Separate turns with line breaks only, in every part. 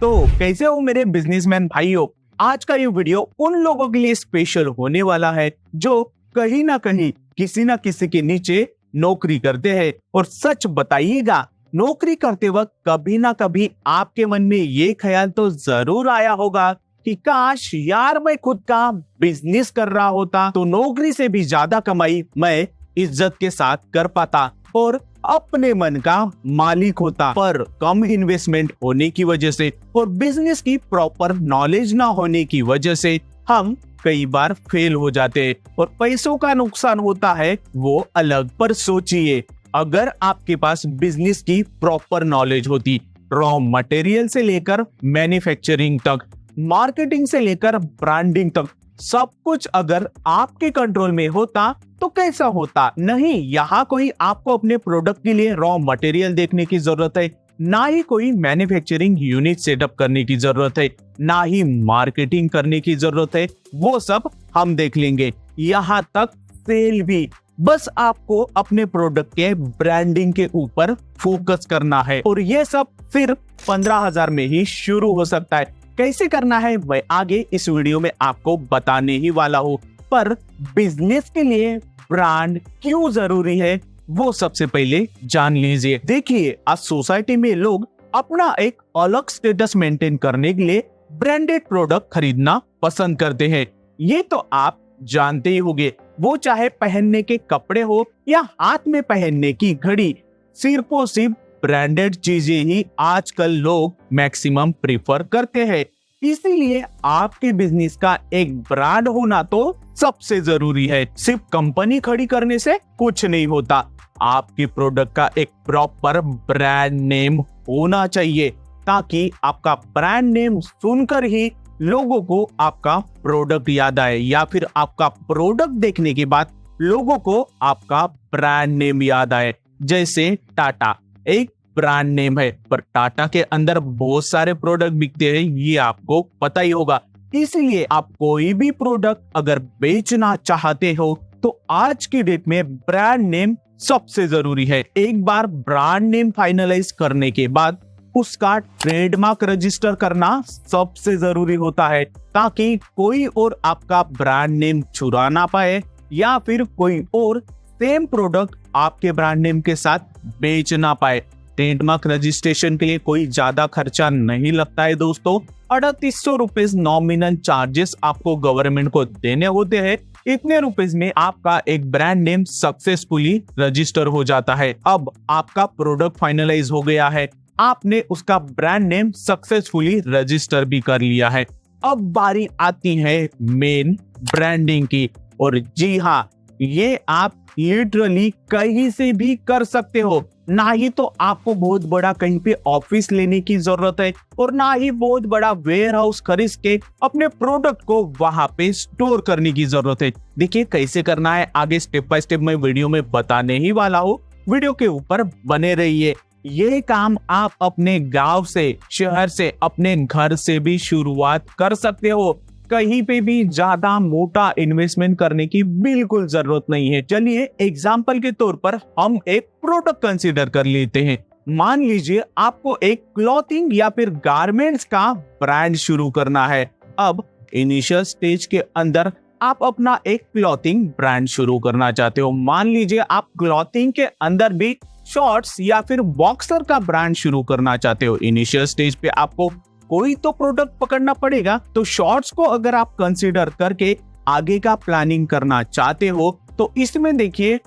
तो कैसे हो मेरे बिजनेसमैन भाइयों। आज का ये वीडियो उन लोगों के लिए स्पेशल होने वाला है जो कहीं ना कहीं किसी ना किसी के नीचे नौकरी करते हैं। और सच बताइएगा, नौकरी करते वक्त कभी ना कभी आपके मन में ये ख्याल तो जरूर आया होगा कि काश यार मैं खुद का बिजनेस कर रहा होता तो नौकरी से भी ज्यादा कमाई मैं इज्जत के साथ कर पाता और अपने मन का मालिक होता। पर कम इन्वेस्टमेंट होने की वजह से और बिजनेस की प्रॉपर नॉलेज ना होने की वजह से हम कई बार फेल हो जाते हैं और पैसों का नुकसान होता है वो अलग। पर सोचिए, अगर आपके पास बिजनेस की प्रॉपर नॉलेज होती, रॉ मटेरियल से लेकर मैन्युफैक्चरिंग तक, मार्केटिंग से लेकर ब्रांडिंग तक, सब कुछ अगर आपके कंट्रोल में होता तो कैसा होता। नहीं, यहाँ कोई आपको अपने प्रोडक्ट के लिए रॉ मटेरियल देखने की जरूरत है, ना ही कोई मैन्युफैक्चरिंग यूनिट सेटअप करने की जरूरत है, ना ही मार्केटिंग करने की जरूरत है। वो सब हम देख लेंगे, यहाँ तक सेल भी। बस आपको अपने प्रोडक्ट के ब्रांडिंग के ऊपर फोकस करना है और ये सब सिर्फ 15,000 में ही शुरू हो सकता है। कैसे करना है मैं आगे इस वीडियो में आपको बताने ही वाला हूँ। पर बिजनेस के लिए ब्रांड क्यों जरूरी है वो सबसे पहले जान लीजिए। देखिए, आज सोसाइटी में लोग अपना एक अलग स्टेटस मेंटेन करने के लिए ब्रांडेड प्रोडक्ट खरीदना पसंद करते हैं। ये तो आप जानते ही होंगे, वो चाहे पहनने के कपड़े हो या हाथ में पहनने की घड़ी, सिर्फ और सिर्फ ब्रांडेड चीजें ही आजकल लोग मैक्सिमम प्रीफर करते हैं। इसीलिए आपके बिजनेस का एक ब्रांड होना तो सबसे जरूरी है। सिर्फ कंपनी खड़ी करने से कुछ नहीं होता, आपके प्रोडक्ट का एक प्रॉपर ब्रांड नेम होना चाहिए ताकि आपका ब्रांड नेम सुनकर ही लोगों को आपका प्रोडक्ट याद आए या फिर आपका प्रोडक्ट देखने के बाद लोगों को आपका ब्रांड नेम याद आए। जैसे टाटा एक ब्रांड नेम है, पर टाटा के अंदर बहुत सारे प्रोडक्ट बिकते हैं, ये आपको पता ही होगा। इसलिए आप कोई भी प्रोडक्ट अगर बेचना चाहते हो तो आज की डेट में ब्रांड नेम सबसे जरूरी है। एक बार ब्रांड नेम फाइनलाइज करने के बाद उसका ट्रेडमार्क रजिस्टर करना सबसे जरूरी होता है ताकि कोई और आपका ब्रांड नेम चुरा ना पाए या फिर कोई और सेम प्रोडक्ट आपके ब्रांड नेम के साथ बेच ना पाए। ट्रेडमार्क रजिस्ट्रेशन के लिए कोई ज्यादा खर्चा नहीं लगता है दोस्तों। 3800 रुपीज नॉमिनल चार्जेस आपको गवर्नमेंट को देने होते हैं। इतने रुपीज में आपका एक ब्रांड नेम सक्सेसफुली रजिस्टर हो जाता है। अब आपका प्रोडक्ट फाइनलाइज हो गया है, आपने उसका ब्रांड नेम सक्सेसफुली रजिस्टर भी कर लिया है। अब बारी आती है मेन ब्रांडिंग की। और जी हाँ, ये आप लिटरली कहीं से भी कर सकते हो। ना ही तो आपको बहुत बड़ा कहीं पे ऑफिस लेने की जरूरत है और ना ही बहुत बड़ा वेयर हाउस खरीद के अपने प्रोडक्ट को वहां पे स्टोर करने की जरूरत है। देखिए कैसे करना है, आगे स्टेप बाय स्टेप मैं वीडियो में बताने ही वाला हूँ। वीडियो के ऊपर बने रहिए। ये काम आप अपने गांव से, शहर से, अपने घर से भी शुरुआत कर सकते हो। कहीं पे भी ज्यादा मोटा इन्वेस्टमेंट करने की बिल्कुल जरूरत नहीं है। चलिए एग्जांपल के तौर पर हम एक प्रोडक्ट कंसीडर कर लेते हैं। मान लीजिए आपको एक क्लॉथिंग या फिर गारमेंट्स का ब्रांड शुरू करना है। अब इनिशियल स्टेज के अंदर आप अपना एक क्लॉथिंग ब्रांड शुरू करना चाहते हो। मान लीजिए आप क्लॉथिंग के अंदर भी शॉर्ट्स या फिर बॉक्सर का ब्रांड शुरू करना चाहते हो। इनिशियल स्टेज पे आपको कोई तो प्रोडक्ट पकड़ना पड़ेगा, तो शॉर्ट्स को अगर आप कंसीडर करके आगे का प्लानिंग करना चाहते हो तो इसमें देखिए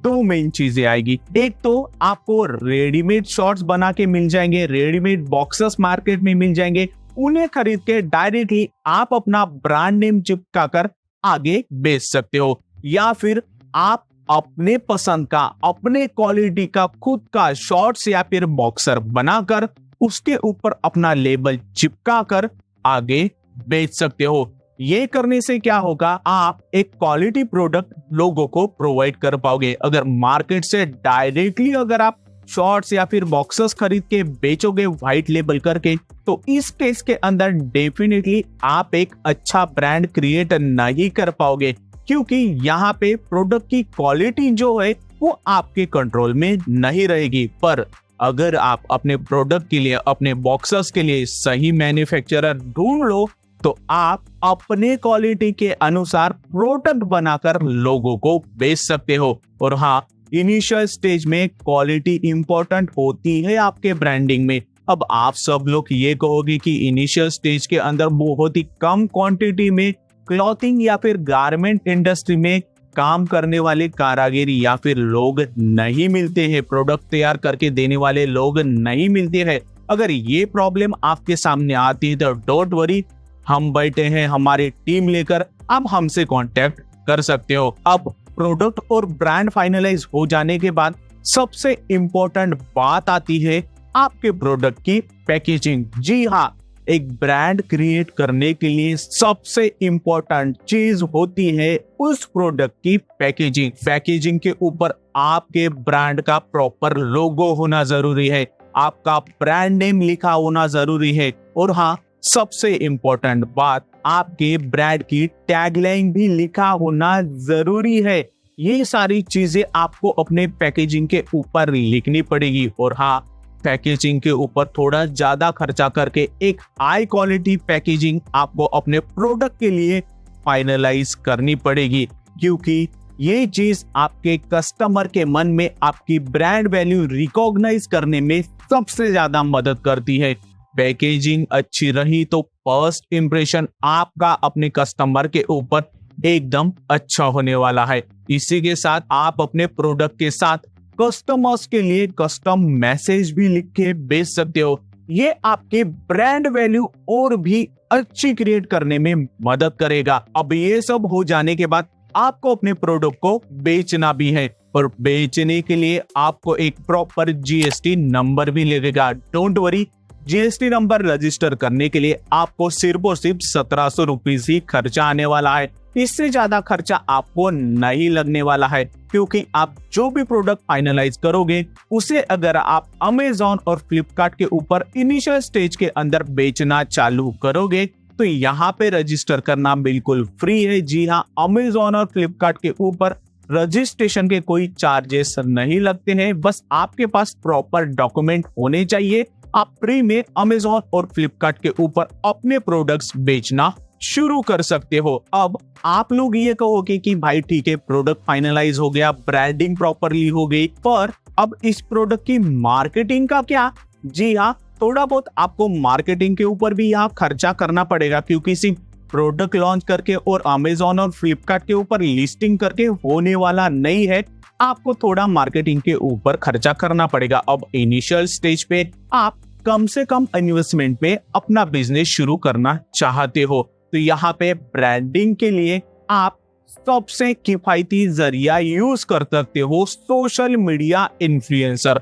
दो मेन चीजें आएगी। एक तो आपको रेडीमेड शॉर्ट्स बना के मिल जाएंगे, रेडीमेड बॉक्सेस मार्केट में मिल जाएंगे, उन्हें खरीद के डायरेक्टली आप अपना ब्रांड नेम चिपका कर आगे बेच सकते हो। या फिर आप अपने पसंद का, अपने क्वालिटी का खुद का शॉर्ट्स या फिर बॉक्सर बनाकर उसके ऊपर अपना लेबल चिपका कर आगे बेच सकते हो। ये करने से क्या होगा, आप एक क्वालिटी प्रोडक्ट लोगों को प्रोवाइड कर पाओगे। अगर मार्केट से डायरेक्टली अगर आप शॉर्ट्स या फिर बॉक्सेस खरीद के बेचोगे व्हाइट लेबल करके, तो इस केस के अंदर डेफिनेटली आप एक अच्छा ब्रांड क्रिएट नहीं कर पाओगे, क्योंकि यहाँ पे प्रोडक्ट की क्वालिटी जो है वो आपके कंट्रोल में नहीं रहेगी। पर अगर आप अपने प्रोडक्ट के लिए, अपने बॉक्सेस के लिए सही मैन्युफैक्चरर ढूंढ लो तो आप अपने क्वालिटी के अनुसार प्रोडक्ट बनाकर लोगों को बेच सकते हो। और हाँ, इनिशियल स्टेज में क्वालिटी इंपॉर्टेंट होती है आपके ब्रांडिंग में। अब आप सब लोग ये कहोगे कि इनिशियल स्टेज के अंदर बहुत ही कम क्वांटिटी में क्लॉथिंग या फिर गारमेंट इंडस्ट्री में काम करने वाले कारीगर या फिर लोग नहीं मिलते हैं, प्रोडक्ट तैयार करके देने वाले लोग नहीं मिलते हैं। अगर ये प्रॉब्लम आपके सामने आती है तो डोंट वरी, हम बैठे हैं हमारी टीम लेकर, आप हमसे कांटेक्ट कर सकते हो। अब प्रोडक्ट और ब्रांड फाइनलाइज हो जाने के बाद सबसे इंपॉर्टेंट बात आती है आपके प्रोडक्ट की पैकेजिंग। जी हाँ, एक ब्रांड क्रिएट करने के लिए सबसे इंपॉर्टेंट चीज होती है उस प्रोडक्ट की पैकेजिंग। पैकेजिंग के ऊपर आपके ब्रांड का प्रॉपर लोगो होना जरूरी है, आपका ब्रांड नेम लिखा होना जरूरी है। और हाँ, सबसे इंपॉर्टेंट बात, आपके ब्रांड की टैगलाइन भी लिखा होना जरूरी है। ये सारी चीजें आपको अपने पैकेजिंग के ऊपर लिखनी पड़ेगी। और हाँ, पैकेजिंग के ऊपर थोड़ा ज्यादा खर्चा करके एक हाई क्वालिटी पैकेजिंग आपको अपने प्रोडक्ट के लिए फाइनलाइज करनी पड़ेगी, क्योंकि ये चीज आपके कस्टमर के मन में आपकी ब्रांड वैल्यू रिकॉग्नाइज करने में सबसे ज्यादा मदद करती है। पैकेजिंग अच्छी रही तो फर्स्ट इंप्रेशन आपका अपने कस्टमर के ऊपर एकदम अच्छा होने वाला है। इसी के साथ आप अपने प्रोडक्ट के साथ कस्टमर्स के लिए कस्टम मैसेज भी लिख के बेच सकते हो। ये आपके ब्रांड वैल्यू और भी अच्छी क्रिएट करने में मदद करेगा। अब ये सब हो जाने के बाद आपको अपने प्रोडक्ट को बेचना भी है, और बेचने के लिए आपको एक प्रॉपर जीएसटी नंबर भी लगेगा। Don't worry, GST number register करने के लिए आपको सिर्फ और सिर्फ 1700 रुपीज ही खर्चा आने वाला है। इससे ज्यादा खर्चा आपको नहीं लगने वाला है, क्योंकि आप जो भी प्रोडक्ट फाइनलाइज करोगे उसे अगर आप अमेजॉन और फ्लिपकार्ट के ऊपर इनिशियल स्टेज के अंदर बेचना चालू करोगे तो यहाँ पे रजिस्टर करना बिल्कुल फ्री है। जी हाँ, अमेजॉन और फ्लिपकार्ट के ऊपर रजिस्ट्रेशन के कोई चार्जेस नहीं लगते हैं, बस आपके पास प्रॉपर डॉक्यूमेंट होने चाहिए। आप फ्री में अमेजॉन और फ्लिपकार्ट के ऊपर अपने प्रोडक्ट्स बेचना शुरू कर सकते हो। अब आप लोग ये कहोगे कि भाई ठीक है, प्रोडक्ट फाइनलाइज हो गया, ब्रांडिंग प्रॉपरली हो गई, पर अब इस प्रोडक्ट की मार्केटिंग का क्या? जी हाँ, थोड़ा बहुत आपको मार्केटिंग के ऊपर भी यहाँ खर्चा करना पड़ेगा, क्योंकि सिर्फ प्रोडक्ट लॉन्च करके और अमेजॉन और फ्लिपकार्ट के ऊपर लिस्टिंग करके होने वाला नहीं है। आपको थोड़ा मार्केटिंग के ऊपर खर्चा करना पड़ेगा। अब इनिशियल स्टेज पे आप कम से कम इन्वेस्टमेंट पे अपना बिजनेस शुरू करना चाहते हो तो यहाँ पे ब्रांडिंग के लिए आप सबसे किफायती जरिया यूज कर सकते हो सोशल मीडिया इन्फ्लुएंसर।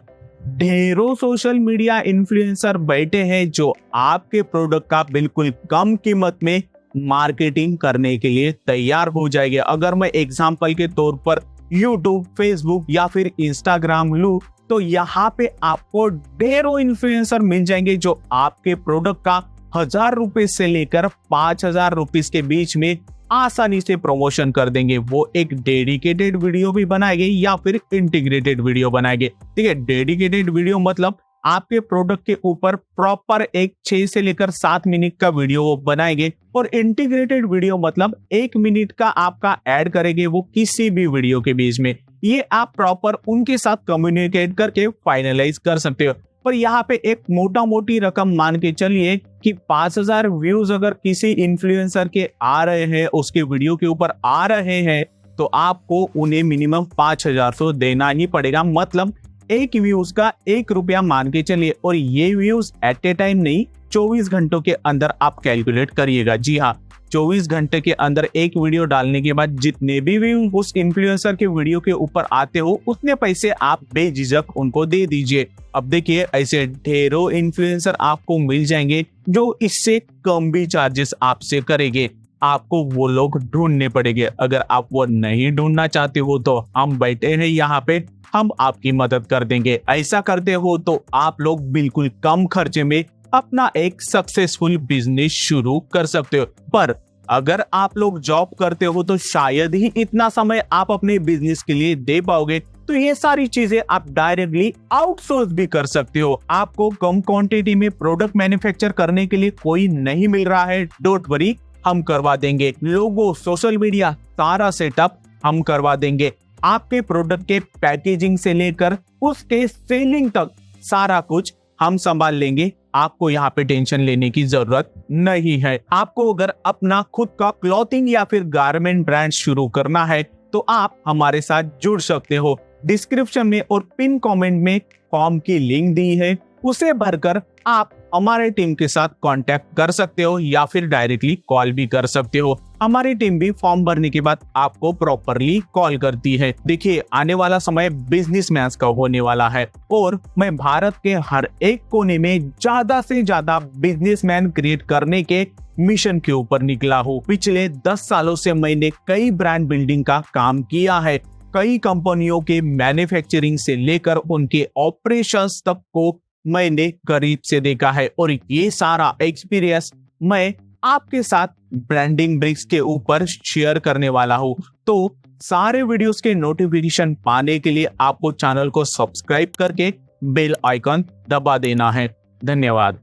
ढेरों सोशल मीडिया इन्फ्लुएंसर बैठे हैं जो आपके प्रोडक्ट का बिल्कुल कम कीमत में मार्केटिंग करने के लिए तैयार हो जाएंगे। अगर मैं एग्जांपल के तौर पर यूट्यूब, फेसबुक या फिर इंस्टाग्राम लूं तो यहाँ पे आपको ढेरों इन्फ्लुएंसर मिल जाएंगे जो आपके प्रोडक्ट का 1000 रुपए से लेकर 5000 रुपीज के बीच में आसानी से प्रमोशन कर देंगे। वो एक डेडिकेटेड वीडियो भी बनाएंगे या फिर इंटीग्रेटेड वीडियो बनाएंगे। ठीक है, डेडिकेटेड वीडियो मतलब आपके प्रोडक्ट के ऊपर प्रॉपर एक 6 से लेकर 7 मिनट का वीडियो वो बनाएंगे, और इंटीग्रेटेड वीडियो मतलब 1 मिनट का आपका ऐड करेंगे वो किसी भी वीडियो के बीच में। ये आप प्रॉपर उनके साथ कम्युनिकेट करके फाइनलाइज कर सकते हो। पर यहाँ पे एक मोटा मोटी रकम मान के चलिए कि 5000 व्यूज अगर किसी इन्फ्लुएंसर के आ रहे हैं, उसके वीडियो के ऊपर आ रहे हैं, तो आपको उन्हें मिनिमम 5400 देना ही पड़ेगा। मतलब एक व्यूज का 1 रुपया मान के चलिए, और ये व्यूज एट ए टाइम नहीं, 24 घंटों के अंदर आप कैलकुलेट करिएगा। जी हाँ, 24 घंटे के अंदर एक वीडियो डालने के बाद जितने भी व्यूज उस इन्फ्लुएंसर के वीडियो के ऊपर आते हो उतने पैसे आप बेझिझक उनको दे दीजिए। अब देखिए, ऐसे ढेरों इन्फ्लुएंसर आपको मिल जाएंगे जो इससे कम भी चार्जेस आपसे करेंगे। आपको वो लोग ढूंढने पड़ेंगे। अगर आप वो नहीं ढूंढना चाहते हो तो हम बैठे हैं यहाँ पे, हम आपकी मदद कर देंगे। ऐसा करते हो तो आप लोग बिल्कुल कम खर्चे में अपना एक सक्सेसफुल बिजनेस शुरू कर सकते हो। पर अगर आप लोग जॉब करते हो तो शायद ही इतना समय आप अपने बिजनेस के लिए दे पाओगे, तो ये सारी चीजें आप डायरेक्टली आउटसोर्स भी कर सकते हो। आपको कम क्वांटिटी में प्रोडक्ट मैन्युफैक्चर करने के लिए कोई नहीं मिल रहा है, डोंट वरी, हम करवा देंगे। लोगो, सोशल मीडिया, सारा सेटअप हम करवा देंगे। आपके प्रोडक्ट के पैकेजिंग से लेकर उसके सेलिंग तक सारा कुछ हम संभाल लेंगे। आपको यहाँ पे टेंशन लेने की जरूरत नहीं है। आपको अगर अपना खुद का क्लॉथिंग या फिर गारमेंट ब्रांड शुरू करना है तो आप हमारे साथ जुड़ सकते हो। डिस्क्रिप्शन में और पिन कमेंट में फॉर्म की लिंक दी है, उसे भरकर आप हमारे टीम के साथ कांटेक्ट कर सकते हो या फिर डायरेक्टली कॉल भी कर सकते हो। हमारी टीम भी फॉर्म भरने के बाद आपको प्रॉपरली कॉल करती है। देखिए, आने वाला समय बिजनेसमैन का होने वाला है और मैं भारत के हर एक कोने में ज्यादा से ज्यादा बिजनेसमैन क्रिएट करने के मिशन के ऊपर निकला हूँ। पिछले 10 सालों से मैंने कई ब्रांड बिल्डिंग का काम किया है। कई कंपनियों के मैन्युफैक्चरिंग से लेकर उनके ऑपरेशंस तक को मैंने करीब से देखा है और ये सारा एक्सपीरियंस मैं आपके साथ ब्रांडिंग ब्रिक्स के ऊपर शेयर करने वाला हूँ। तो सारे वीडियोस के नोटिफिकेशन पाने के लिए आपको चैनल को सब्सक्राइब करके बेल आइकन दबा देना है। धन्यवाद।